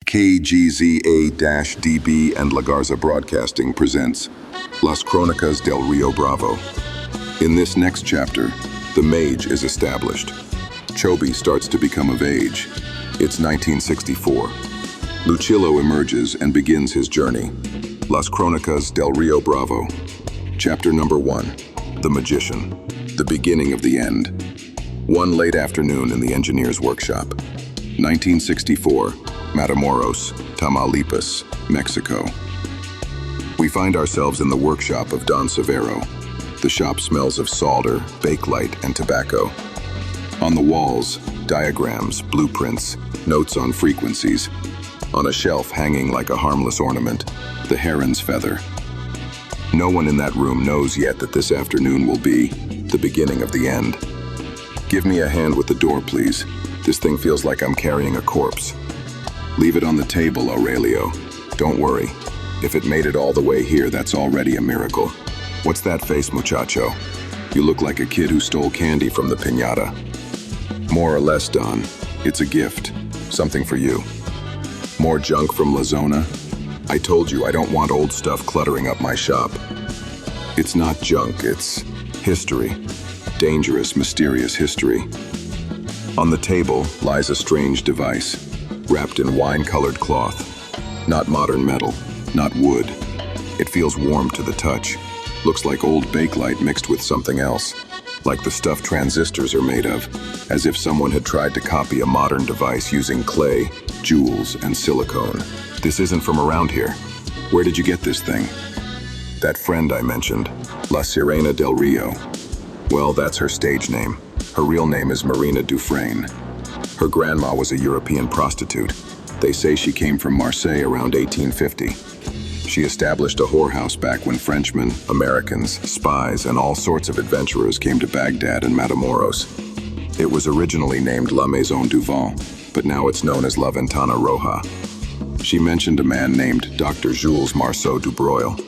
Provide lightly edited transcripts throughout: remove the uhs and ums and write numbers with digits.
KGZA-DB and La Garza Broadcasting presents Las Cronicas del Rio Bravo. In this next chapter, the mage is established. Chobi starts to become of age. It's 1964. Lucillo emerges and begins his journey. Las Cronicas del Rio Bravo. Chapter number 1, The Magician, the beginning of the end. One late afternoon in the engineer's workshop. 1964, Matamoros, Tamaulipas, Mexico. We find ourselves in the workshop of Don Severo. The shop smells of solder, bakelite, and tobacco. On the walls, diagrams, blueprints, notes on frequencies. On a shelf hanging like a harmless ornament, the heron's feather. No one in that room knows yet that this afternoon will be the beginning of the end. Give me a hand with the door, please. This thing feels like I'm carrying a corpse. Leave it on the table, Aurelio. Don't worry. If it made it all the way here, that's already a miracle. What's that face, muchacho? You look like a kid who stole candy from the piñata. More or less, Don. It's a gift. Something for you. More junk from La Zona? I told you I don't want old stuff cluttering up my shop. It's not junk, it's history. Dangerous, mysterious history. On the table lies a strange device, wrapped in wine-colored cloth. Not modern metal, not wood. It feels warm to the touch. Looks like old bakelite mixed with something else. Like the stuff transistors are made of, as if someone had tried to copy a modern device using clay, jewels, and silicone. This isn't from around here. Where did you get this thing? That friend I mentioned, La Sirena del Rio. Well, that's her stage name. Her real name is Marina Dufresne. Her grandma was a European prostitute. They say she came from Marseille around 1850. She established a whorehouse back when Frenchmen, Americans, spies, and all sorts of adventurers came to Baghdad and Matamoros. It was originally named La Maison du Vent, but now it's known as La Ventana Roja. She mentioned a man named Dr. Jules Marceau Dubreuil.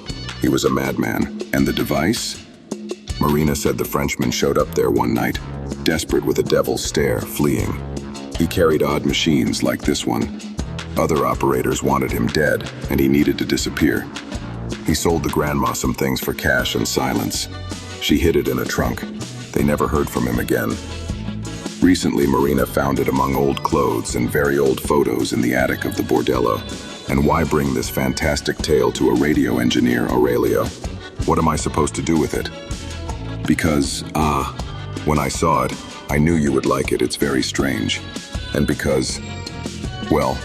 He was a madman. And the device? Marina said the Frenchman showed up there one night, desperate with a devil's stare, fleeing. He carried odd machines like this one. Other operators wanted him dead, and he needed to disappear. He sold the grandma some things for cash and silence. She hid it in a trunk. They never heard from him again. Recently, Marina found it among old clothes and very old photos in the attic of the bordello. And why bring this fantastic tale to a radio engineer, Aurelio? What am I supposed to do with it? Because, when I saw it, I knew you would like it. It's very strange. And because, well,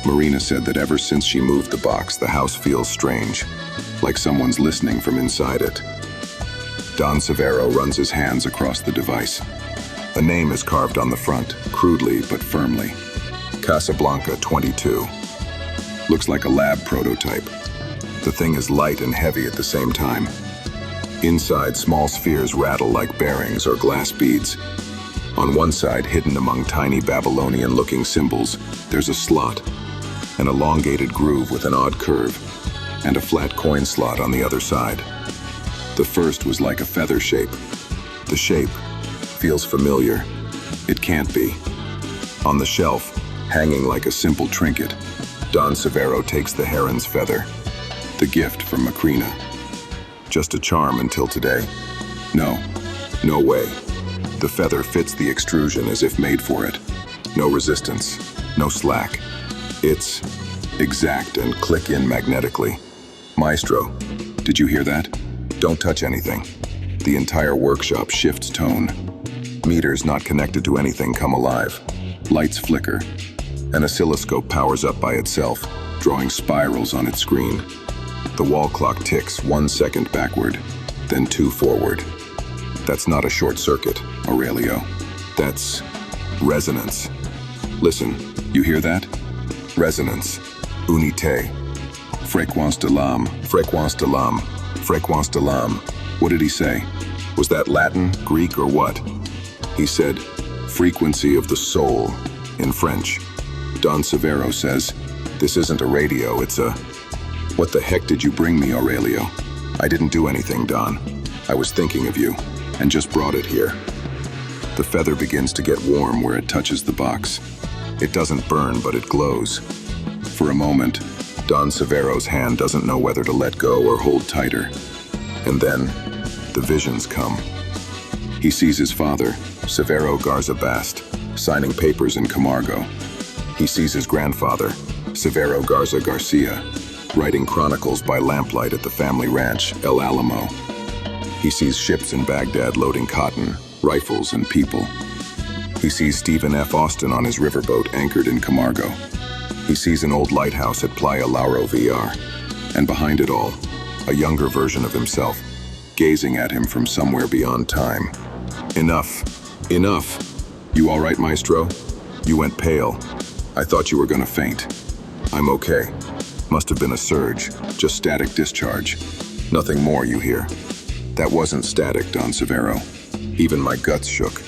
Marina said that ever since she moved the box, the house feels strange, like someone's listening from inside it. Don Severo runs his hands across the device. A name is carved on the front, crudely but firmly. Casablanca 22. Looks like a lab prototype. The thing is light and heavy at the same time. Inside, small spheres rattle like bearings or glass beads. On one side, hidden among tiny Babylonian-looking symbols, there's a slot, an elongated groove with an odd curve, and a flat coin slot on the other side. The first was like a feather shape. The shape feels familiar. It can't be. On the shelf, hanging like a simple trinket, Don Severo takes the heron's feather, the gift from Macrina. Just a charm until today. No way. The feather fits the extrusion as if made for it. No resistance, no slack. It's exact and click in magnetically. Maestro, did you hear that? Don't touch anything. The entire workshop shifts tone. Meters not connected to anything come alive. Lights flicker. An oscilloscope powers up by itself, drawing spirals on its screen. The wall clock ticks 1 second backward, then 2 forward. That's not a short circuit, Aurelio. That's resonance. Listen, you hear that? Resonance. Unité. Fréquence de l'âme. Fréquence de l'âme. Fréquence de l'âme. What did he say? Was that Latin, Greek, or what? He said, frequency of the soul, in French. Don Severo says, this isn't a radio, it's a... What the heck did you bring me, Aurelio? I didn't do anything, Don. I was thinking of you, and just brought it here. The feather begins to get warm where it touches the box. It doesn't burn, but it glows. For a moment, Don Severo's hand doesn't know whether to let go or hold tighter. And then, the visions come. He sees his father, Severo Garza Bast, signing papers in Camargo. He sees his grandfather, Severo Garza Garcia, writing chronicles by lamplight at the family ranch, El Alamo. He sees ships in Baghdad loading cotton, rifles, and people. He sees Stephen F. Austin on his riverboat anchored in Camargo. He sees an old lighthouse at Playa Lauro VR, and behind it all, a younger version of himself, gazing at him from somewhere beyond time. Enough. Enough. You all right, Maestro? You went pale. I thought you were gonna faint. I'm okay. Must have been a surge, just static discharge. Nothing more, you hear. That wasn't static, Don Severo. Even my guts shook.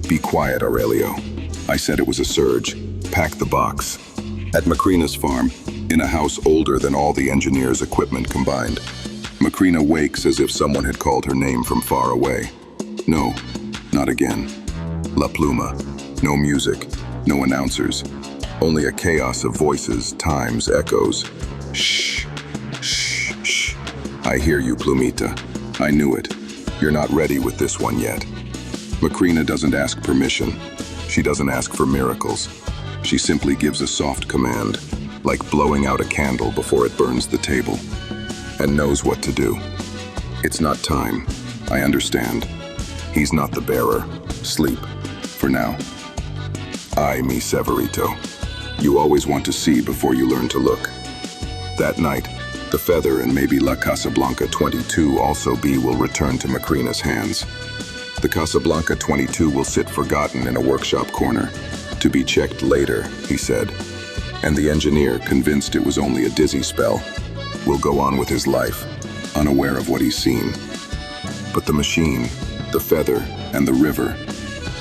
Be quiet, Aurelio. I said it was a surge. Pack the box. At Macrina's farm, in a house older than all the engineers' equipment combined, Macrina wakes as if someone had called her name from far away. No, not again. La Pluma. No music, no announcers. Only a chaos of voices, times, echoes. Shh, shh, shh. I hear you, Plumita. I knew it. You're not ready with this one yet. Macrina doesn't ask permission. She doesn't ask for miracles. She simply gives a soft command, like blowing out a candle before it burns the table, and knows what to do. It's not time. I understand. He's not the bearer. Sleep. For now. Ay, mi Severito. You always want to see before you learn to look. That night, the feather and maybe La Casablanca 22 also B will return to Macrina's hands. The Casablanca 22 will sit forgotten in a workshop corner, to be checked later, he said. And the engineer, convinced it was only a dizzy spell, will go on with his life, unaware of what he's seen. But the machine, the feather, and the river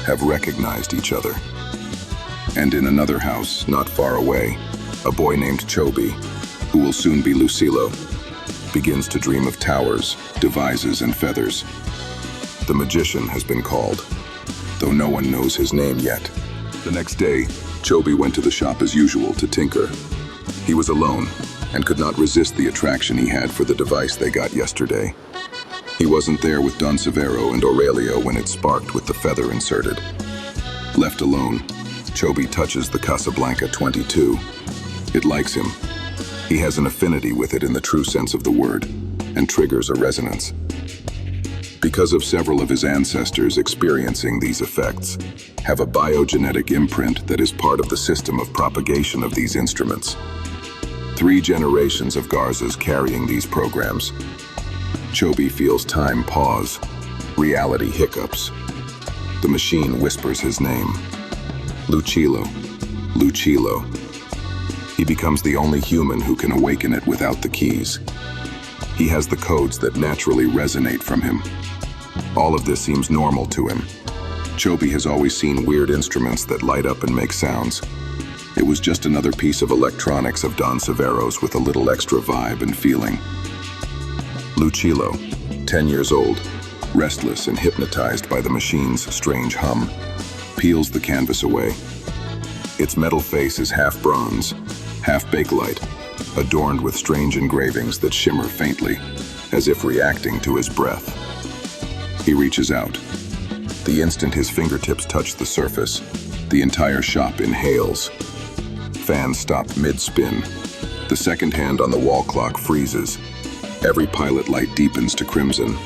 have recognized each other. And in another house, not far away, a boy named Chobi, who will soon be Lucilo, begins to dream of towers, devises, and feathers. The magician has been called, though no one knows his name yet. The next day, Chobi went to the shop as usual to tinker. He was alone and could not resist the attraction he had for the device they got yesterday. He wasn't there with Don Severo and Aurelio when it sparked with the feather inserted. Left alone, Chobi touches the Casablanca 22. It likes him. He has an affinity with it in the true sense of the word, and triggers a resonance. Because of several of his ancestors experiencing these effects, have a biogenetic imprint that is part of the system of propagation of these instruments. 3 generations of Garzas carrying these programs. Chobi feels time pause, reality hiccups. The machine whispers his name. Lucilo, Lucilo. He becomes the only human who can awaken it without the keys. He has the codes that naturally resonate from him. All of this seems normal to him. Chobi has always seen weird instruments that light up and make sounds. It was just another piece of electronics of Don Severo's with a little extra vibe and feeling. Lucilo, 10 years old, restless and hypnotized by the machine's strange hum, peels the canvas away. Its metal face is half bronze, half bakelite, adorned with strange engravings that shimmer faintly, as if reacting to his breath. He reaches out. The instant his fingertips touch the surface, the entire shop inhales. Fans stop mid-spin. The second hand on the wall clock freezes. Every pilot light deepens to crimson.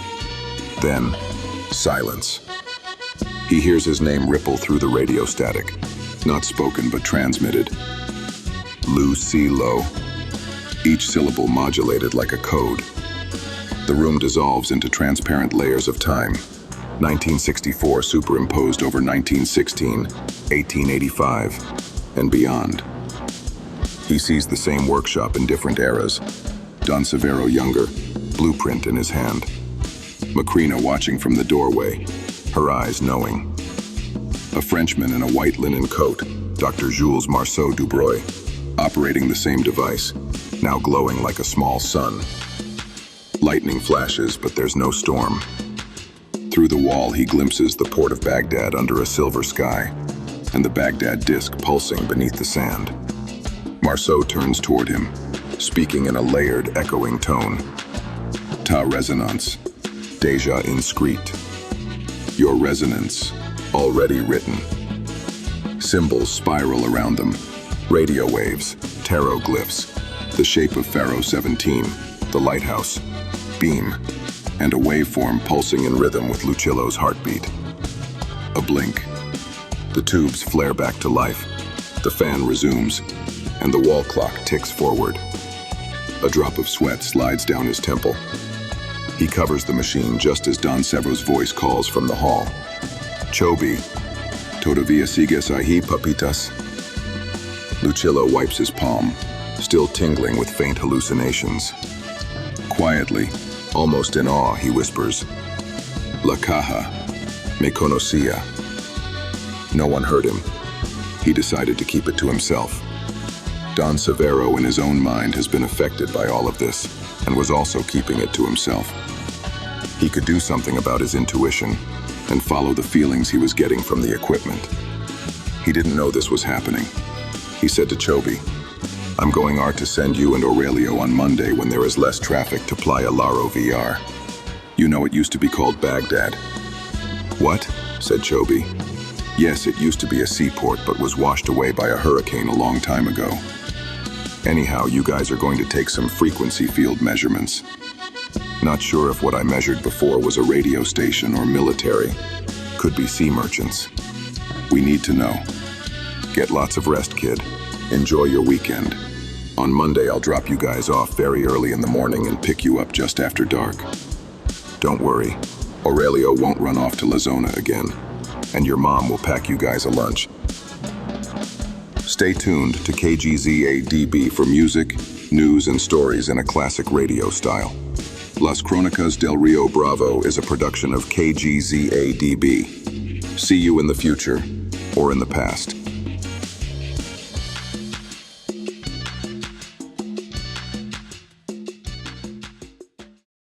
Then, silence. He hears his name ripple through the radio static, not spoken but transmitted. Lucilo. Each syllable modulated like a code. The room dissolves into transparent layers of time. 1964 superimposed over 1916, 1885, and beyond. He sees the same workshop in different eras. Don Severo younger, blueprint in his hand. Macrina watching from the doorway, her eyes knowing. A Frenchman in a white linen coat, Dr. Jules Marceau Dubreuil, operating the same device, now glowing like a small sun. Lightning flashes, but there's no storm. Through the wall, he glimpses the port of Baghdad under a silver sky, and the Baghdad disk pulsing beneath the sand. Marceau turns toward him, speaking in a layered, echoing tone. Ta resonance, deja inscrite. Your resonance, already written. Symbols spiral around them. Radio waves, tarot glyphs, the shape of Pharaoh 17, the lighthouse, beam, and a waveform pulsing in rhythm with Lucillo's heartbeat. A blink. The tubes flare back to life, the fan resumes, and the wall clock ticks forward. A drop of sweat slides down his temple. He covers the machine just as Don Severo's voice calls from the hall. Chobi, todavía sigues ahí, papitas? Lucillo wipes his palm, still tingling with faint hallucinations. Quietly, almost in awe, he whispers, La caja, me conocía. No one heard him. He decided to keep it to himself. Don Severo, in his own mind, has been affected by all of this, and was also keeping it to himself. He could do something about his intuition, and follow the feelings he was getting from the equipment. He didn't know this was happening. He said to Chobi, I'm going to send you and Aurelio on Monday when there is less traffic to Playa Laro VR. You know it used to be called Baghdad. What? Said Chobi. Yes, it used to be a seaport, but was washed away by a hurricane a long time ago. Anyhow, you guys are going to take some frequency field measurements. Not sure if what I measured before was a radio station or military. Could be sea merchants. We need to know. Get lots of rest, kid. Enjoy your weekend. On Monday, I'll drop you guys off very early in the morning and pick you up just after dark. Don't worry, Aurelio won't run off to La Zona again, and your mom will pack you guys a lunch. Stay tuned to KGZADB for music, news, and stories in a classic radio style. Las Cronicas del Rio Bravo is a production of KGZADB. See you in the future, or in the past.